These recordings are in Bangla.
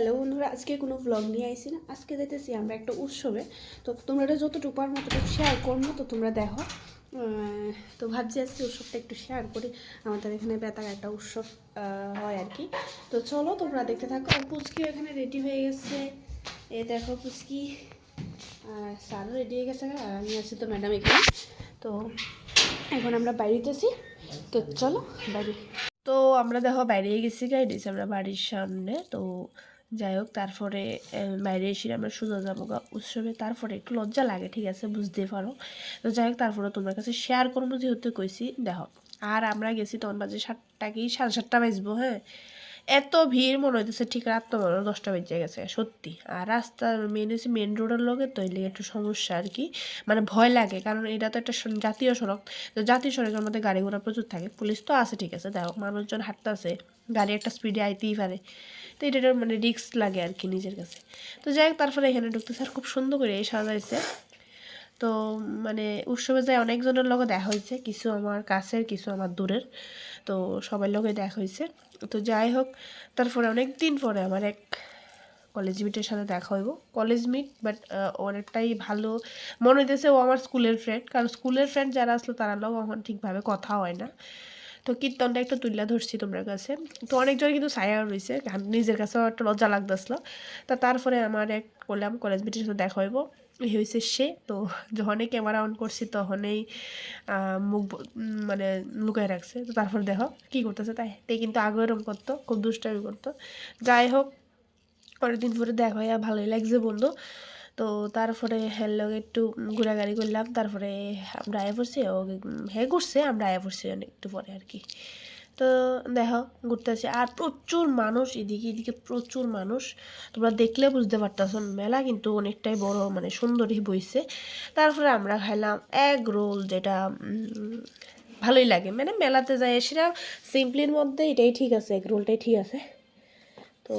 হ্যালো বন্ধুরা, আজকে কোনো ব্লগ নিয়ে আইসি না। আজকে দেখতেছি আমরা একটা উৎসবে, তো তোমরা এটা যতটুকু পার মতটুকু শেয়ার করবো, তো তোমরা দেখো। তো ভাবছি আজকে উৎসবটা একটু শেয়ার করি। আমাদের এখানে বেতার একটা উৎসব হয় আর কি। তো চলো তোমরা দেখতে থাকো। আর পুচকিও এখানে রেডি হয়ে গেছে। এ দেখো পুচকি, স্যারও রেডি হয়ে গেছে, আর আমি আছি তো ম্যাডাম এখানে। তো এখন আমরা বাইরেতেছি, তো চলো বাইরে। তো আমরা দেখো বাইরে গেছি, গাইডেছি আমরা বাড়ির সামনে। তো যাই হোক, তারপরে বাইরে এসে আমরা সোজা যাবো উৎসবে। তারপরে একটু লজ্জা লাগে, ঠিক আছে, বুঝতে পারো। তো যাই হোক, তারপরে তোমার কাছে শেয়ার করবো যেহেতু কইছি। দেখো, আর আমরা গেছি তখন বাজে 7টা কি 7:30 বাজবো। হ্যাঁ, এত ভিড় মনে হইতেছে ঠিক রাত তো 10টা বেজে গেছে সত্যি। আর রাস্তার মেন রোডের লগে তো এলে একটু সমস্যা আর কি, মানে ভয় লাগে, কারণ এটা তো একটা জাতীয় সড়ক। তো জাতীয় সড়কের মধ্যে গাড়ি ঘোড়া প্রচুর থাকে, পুলিশ তো আছে, ঠিক আছে, দেখো মানুষজন হাঁটতে আছে, গাড়ি একটা স্পিডে আইতেই পারে। তো এটা মানে রিস্ক লাগে আর কি নিজের কাছে। তো যাই হোক, তারপরে এখানে ঢুকতেছে, আর খুব সুন্দর করে সাজাইছে। তো মানে উৎসবে যায় অনেকজনের লগে দেখা হয়েছে, কিছু আমার কাছের, কিছু আমার দূরের। তো সবার লগে দেখা হয়েছে। তো যাই হোক, তারপরে অনেক দিন পরে আমার এক কলেজ মিটের সাথে দেখা হইব। কলেজ মিট, বাট অনেকটাই ভালো মনে হইতেছে। ও আমার স্কুলের ফ্রেন্ড, কারণ স্কুলের ফ্রেন্ড যারা আসলো তারা লোক এখন ঠিকভাবে কথা হয় না। তো কীর্তনটা একটু তুলে ধরছি তোমার কাছে। তো অনেকজন কিন্তু ছায়া রয়েছে, নিজের কাছেও একটা লজ্জা লাগতেছিল। তা তারপরে আমার এক করলাম কলেজ মিটের সাথে দেখা হইব, এই হয়েছে সে। তো যখনই ক্যামেরা অন করছি তখনই মুখ মানে লুকায় রাখছে। তো তারপর দেখো কী করতেছে, তাই কিন্তু আগে এরকম করতো, খুব দুষ্টামি করতো। যাই হোক, অনেকদিন পরে দেখা হয়, ভালোই লাগছে বন্ধু। তো তারপরে হ্যার লগে একটু ঘোরাঘুরি করলাম। তারপরে আমরা আয়া পড়ছি, ও হ্যাঁ ঘুরছে, আমরা আয়া পড়ছি অনেক একটু পরে আর কি। তো দেখো ঘুরতে আসি, আর প্রচুর মানুষ, এদিকে প্রচুর মানুষ। তোমরা দেখলে বুঝতে পারতেছ, মেলা কিন্তু অনেকটাই বড়, মানে সুন্দরই বইছে। তারপরে আমরা খাইলাম এগ রোল, যেটা ভালোই লাগে, মানে মেলাতে যায় সেটা সিম্পলির মধ্যে এটাই ঠিক আছে, এগ রোলটাই ঠিক আছে। তো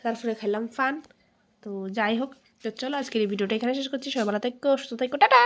তারপরে খেলাম ফান। তো যাই হোক, তো চলো আজকের এই ভিডিওটা এখানে শেষ করছি। সবাই ভালো থাকো, সুস্থ থাকো, টাটা।